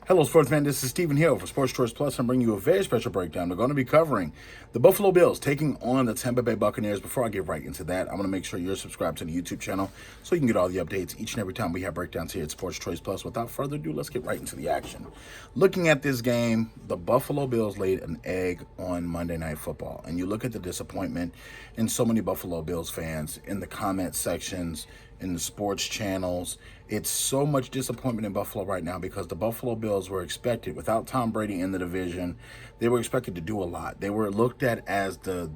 Hello, sports fan. This is Stephen Hill for Sports Choice Plus. I'm bringing you a very special breakdown. We're going to be covering the Buffalo Bills taking on the Tampa Bay Buccaneers. Before I get right into that, I want to make sure you're subscribed to the YouTube channel so you can get all the updates each and every time we have breakdowns here at Sports Choice Plus. Without further ado, let's get right into the action. Looking at this game, the Buffalo Bills laid an egg on Monday Night Football. And you look at the disappointment in so many Buffalo Bills fans in the comment sections, in the sports channels. It's so much disappointment in Buffalo right now because the Buffalo Bills were expected, without Tom Brady in the division, they were expected to do a lot. They were looked at as the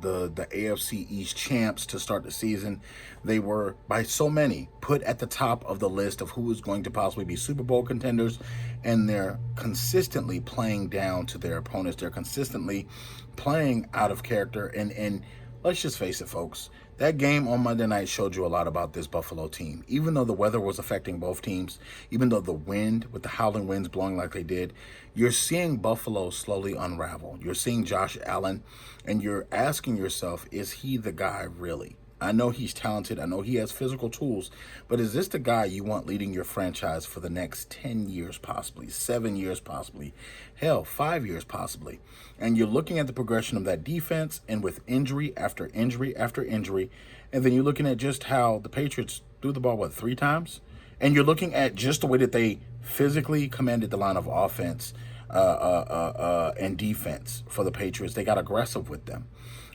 AFC East champs to start the season. They were, by so many, put at the top of the list of who was going to possibly be Super Bowl contenders, and they're consistently playing down to their opponents. They're consistently playing out of character, and let's just face it, folks. That game on Monday night showed you a lot about this Buffalo team. Even though the weather was affecting both teams, even though the wind, with the howling winds blowing like they did, you're seeing Buffalo slowly unravel. You're seeing Josh Allen, and you're asking yourself, is he the guy really? I know he's talented. I know he has physical tools, but is this the guy you want leading your franchise for the next 10 years, possibly 7 years, possibly, hell, 5 years, possibly? And you're looking at the progression of that defense, and with injury after injury after injury, and then you're looking at just how the Patriots threw the ball, 3 times? And you're looking at just the way that they physically commanded the line of offense and defense for the Patriots. They got aggressive with them.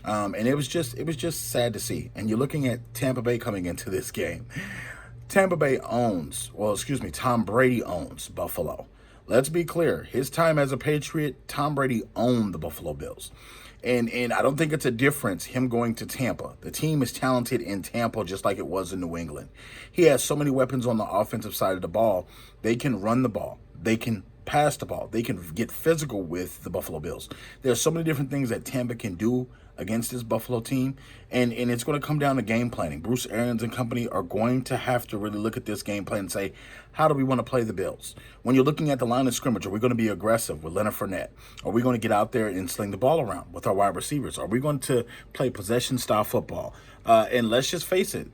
And it was just sad to see. And you're looking at Tampa Bay coming into this game. Tom Brady owns Buffalo. Let's be clear. His time as a Patriot, Tom Brady owned the Buffalo Bills. And I don't think it's a difference him going to Tampa. The team is talented in Tampa just like it was in New England. He has so many weapons on the offensive side of the ball. They can run the ball. They can pass the ball. They can get physical with the Buffalo Bills. There's so many different things that Tampa can do against this Buffalo team, and it's going to come down to game planning. Bruce Arians and company are going to have to really look at this game plan and say, how do we want to play the Bills? When you're looking at the line of scrimmage, are we going to be aggressive with Leonard Fournette? Are we going to get out there and sling the ball around with our wide receivers? Are we going to play possession-style football? And let's just face it,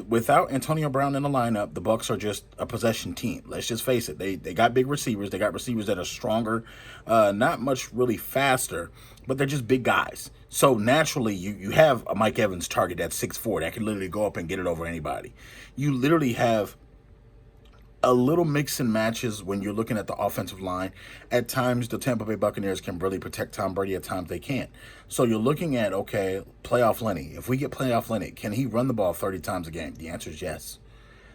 without Antonio Brown in the lineup, the Bucs are just a possession team. Let's just face it. They got big receivers. They got receivers that are stronger, not much really faster, but they're just big guys. So naturally, you have a Mike Evans target that's 6'4", that can literally go up and get it over anybody. You literally have a little mix and matches when you're looking at the offensive line. At times, the Tampa Bay Buccaneers can really protect Tom Brady. At times, they can't. So you're looking at, okay, playoff Lenny. If we get playoff Lenny, can he run the ball 30 times a game? The answer is yes.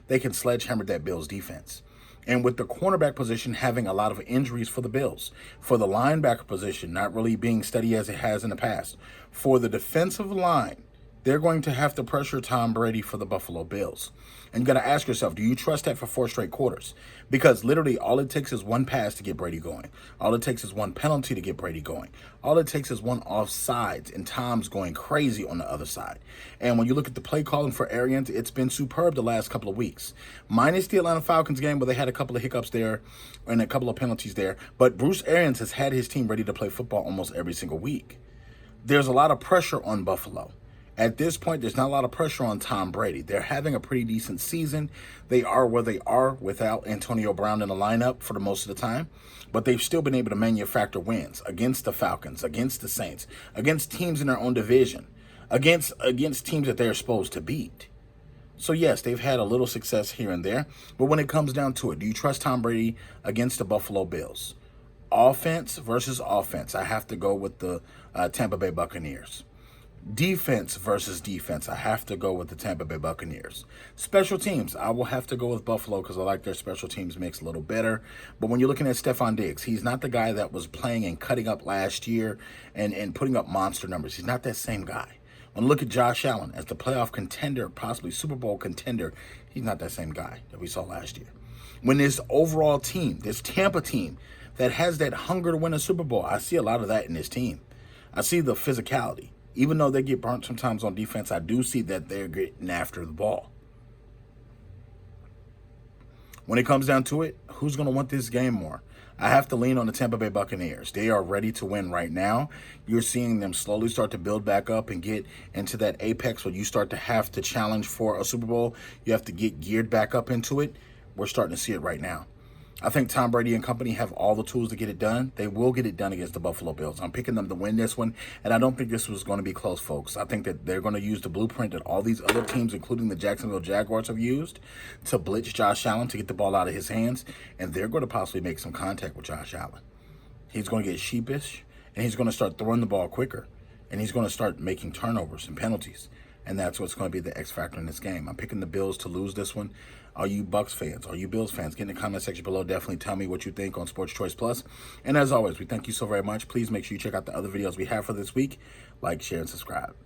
They can sledgehammer that Bills defense. And with the cornerback position having a lot of injuries for the Bills, for the linebacker position not really being steady as it has in the past, for the defensive line, they're going to have to pressure Tom Brady for the Buffalo Bills. And you got to ask yourself, do you trust that for 4 straight quarters? Because literally all it takes is one pass to get Brady going. All it takes is one penalty to get Brady going. All it takes is one offsides, and Tom's going crazy on the other side. And when you look at the play calling for Arians, it's been superb the last couple of weeks. Minus the Atlanta Falcons game where they had a couple of hiccups there and a couple of penalties there. But Bruce Arians has had his team ready to play football almost every single week. There's a lot of pressure on Buffalo. At this point, there's not a lot of pressure on Tom Brady. They're having a pretty decent season. They are where they are without Antonio Brown in the lineup for the most of the time. But they've still been able to manufacture wins against the Falcons, against the Saints, against teams in their own division, against teams that they're supposed to beat. So, yes, they've had a little success here and there. But when it comes down to it, do you trust Tom Brady against the Buffalo Bills? Offense versus offense. I have to go with the Tampa Bay Buccaneers. Defense versus defense. I have to go with the Tampa Bay Buccaneers. Special teams. I will have to go with Buffalo because I like their special teams mix a little better. But when you're looking at Stephon Diggs, he's not the guy that was playing and cutting up last year and putting up monster numbers. He's not that same guy. When you look at Josh Allen as the playoff contender, possibly Super Bowl contender, he's not that same guy that we saw last year. When this overall team, this Tampa team that has that hunger to win a Super Bowl, I see a lot of that in this team. I see the physicality. Even though they get burnt sometimes on defense, I do see that they're getting after the ball. When it comes down to it, who's going to want this game more? I have to lean on the Tampa Bay Buccaneers. They are ready to win right now. You're seeing them slowly start to build back up and get into that apex where you start to have to challenge for a Super Bowl. You have to get geared back up into it. We're starting to see it right now. I think Tom Brady and company have all the tools to get it done. They will get it done against the Buffalo Bills. I'm picking them to win this one, and I don't think this was going to be close, folks. I think that they're going to use the blueprint that all these other teams, including the Jacksonville Jaguars, have used to blitz Josh Allen to get the ball out of his hands, and they're going to possibly make some contact with Josh Allen. He's going to get sheepish, and he's going to start throwing the ball quicker, and he's going to start making turnovers and penalties. And that's what's going to be the X factor in this game. I'm picking the Bills to lose this one. Are you Bucs fans? Are you Bills fans? Get in the comment section below. Definitely tell me what you think on Sports Choice Plus. And as always, we thank you so very much. Please make sure you check out the other videos we have for this week. Like, share, and subscribe.